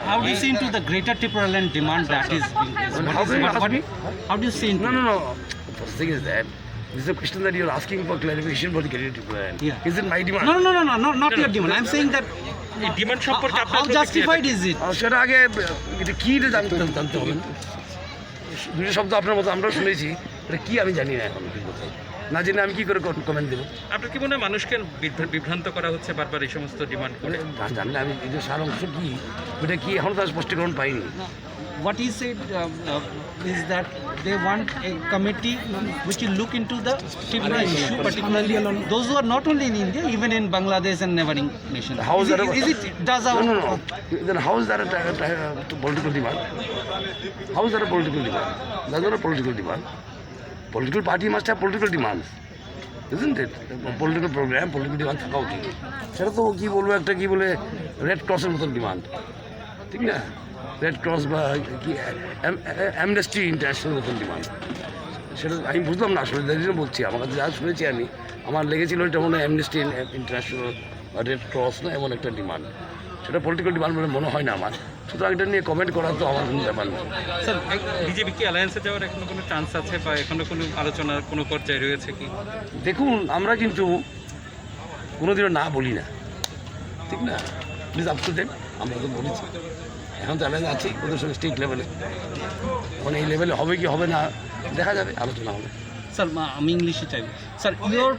how do you see into the greater Tripural demand that is being raised? How can you ask me? How do you see into No. First thing is that this is a question that you're asking for clarification for the creative plan. Yeah. Is it my demand? No, not your demand. I'm saying that এই demand সম্পর্কে আপনার how justified is it? সেটা আগে এটা কি এটা জানতে হবে। দুটো শব্দ আপনার মতো আমরাও শুনেছি, এটা কি আমি জানি না এখন কি বলতে। না জেনে আমি কি করে কমেন্ট দেবো? আপনার কি মনে হয় মানুষকে বিভ্রান্ত করা হচ্ছে বারবার এই সমস্ত ডিমান্ড করে? জানলে আমি এই যে সার অংশ কি এটা কি এখন তার স্পষ্টীকরণ পাইনি। What he said is that they want a committee which will look into the Tripura issue, particularly those who are not only in India, even in Bangladesh and neighboring nations. How is that No. Then how is that a political demand? How is that a political demand? That's not a political demand. Political party must have political demands, isn't it? Political program, political demand থাকা উচিত। সেটা তো কি বলবো, একটা কি বলে red ক্রসের মতন ডিমান্ড, ঠিক না? রেড ক্রস বা কি অ্যামনেস্টি ইন্টারন্যাশনাল মতন ডিমান্ড, সেটা আমি বুঝলাম না আসলে। তাই জন্য বলছি, আমার কাছে যা শুনেছি আমি, আমার লেগেছিল এটা মনে হয় অ্যামনেস্টি ইন্টারন্যাশনাল বা রেড ক্রস না, এমন একটা ডিমান্ড। সেটা পলিটিক্যাল ডিমান্ড বলে মনে হয় না আমার। সুতরাং এটা নিয়ে কমেন্ট করার তো আমার কোনো ব্যাপার না। স্যার, বিজেপি কি অ্যালায়েন্সে যাওয়ার এখনো কোনো চান্স আছে বা এখনো কোনো আলোচনার কোনো পর্যায়ে রয়েছে কি? দেখুন, আমরা কিন্তু কোনোদিনও না বলি না, ঠিক না? প্লিজ আপ টু ডেট আমরা তো বলেছি, এখন তো অ্যালায়েন্স আছি ওদের সঙ্গে স্টেট লেভেলে। এখন এই লেভেলে হবে কি হবে না দেখা যাবে, আলোচনা হবে। Sir, I'm English. Sir, your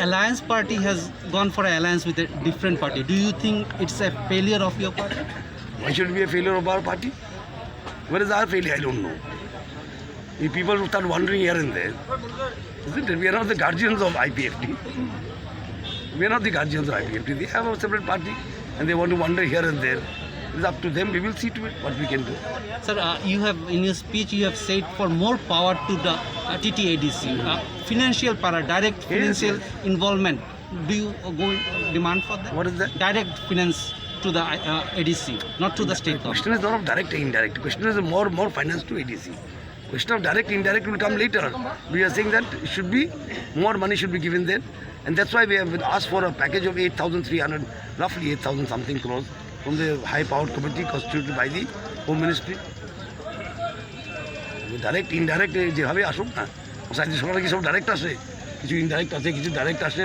alliance party has gone for an alliance with a different party. Do you think it's a failure of your party? Why should it be a failure of our party? Where is our failure? I don't know. If people start wandering here and there, isn't it? We are not the guardians of IPFT. We are not the guardians of IPFT. They have a separate party and they want to wander here and there. It's up to them. We will see to it what we can do. Sir, you have in your speech you have said for more power to the TTADC, financial power, direct financial involvement. Do you go demand for that? What is that? Direct finance to the ADC, not to the state government. Question is not of direct and indirect. Question is more finance to ADC. Question of direct indirect will come later. We are saying that should be more money should be given there, and that's why we have asked for a package of 8,300, roughly 8,000 something crores from the high powered committee constituted by the Home Ministry. Direct indirect যেভাবে আসুক না, science সরকার কি সব direct আসে? কিছু indirect আছে, কিছু direct আসে।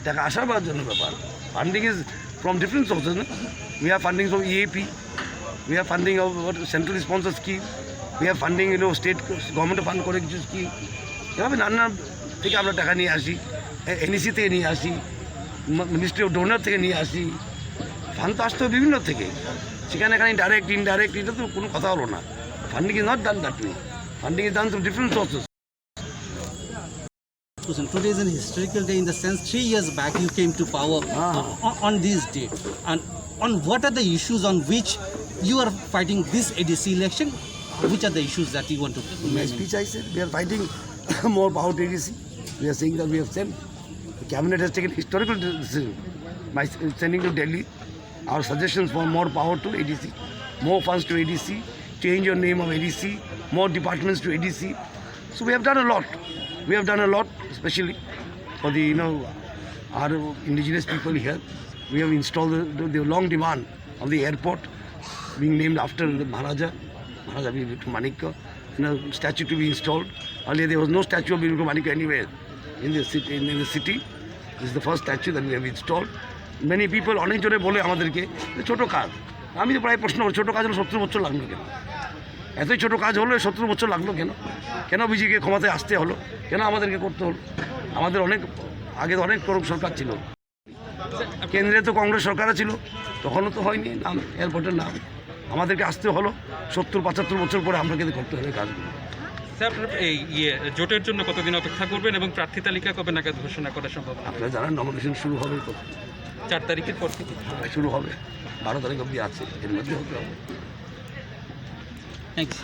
টাকা আসার পাওয়ার জন্য ব্যাপার। Funding is from different sources. No? We have funding from EAP, we have funding of central sponsor scheme, we have funding state government fund করে কিছু স্কিম, এভাবে নানা থেকে আমরা টাকা নিয়ে আসি, এনইসি থেকে নিয়ে আসি, মিনিস্ট্রি অফ ডোনার থেকে নিয়ে আসি। ফান্ড তো আসতে হবে বিভিন্ন থেকে, সেখানে এখানে ডাইরেক্ট ইনডাইরেক্ট এটা তো কোনো কথা হলো না। Funding is not done that way, funding is done through different sources. Today is an historical day in the sense 3 years back you came to power on this day. And on what are the issues on which you are fighting this ADC election? Which are the issues that you want to In my speech I said we are fighting more power to ADC. We are saying that we have sent, the cabinet has taken historical decision by sending to Delhi our suggestions for more power to ADC, more funds to ADC, change your name of ADC, more departments to ADC. So we have done a lot. We have done a lot, especially for the our indigenous people here. We have installed the long demand of the airport being named after the Maharaja Manikya, statue to be installed. Earlier there was no statue of Birju Manikya anywhere in the city. This is the first statue that we have installed. Many people অনেক জনে বলে আমাদেরকে ছোটো কাজ। আমি তো প্রায় প্রশ্ন করি, ছোটো কাজ হলো 17 বছর লাগলো কেন? এতই ছোটো কাজ হলো 17 বছর লাগলো কেন? কেন বিজেপিকে ক্ষমতায় আসতে হলো? কেন আমাদেরকে করতে হলো? আমাদের আগে তো অনেক সরকার ছিল, কেন্দ্রে তো কংগ্রেস সরকারও ছিল, তখনও তো হয়নি নাম এয়ারপোর্টের নাম। আমাদেরকে আসতে হলো 70-75 বছর পরে আমরা কিন্তু করতে হবে কাজগুলো। স্যার, আপনার এই জোটের জন্য কতদিন অপেক্ষা করবেন এবং প্রার্থী তালিকা কবে নাগাদ ঘোষণা করা সম্ভব? আপনারা জানেন নমিনেশন শুরু হবে 4 তারিখের পর থেকে শুরু হবে, 12 তারিখ অবধি আছে, এর মধ্যে হতে হবে। Thanks.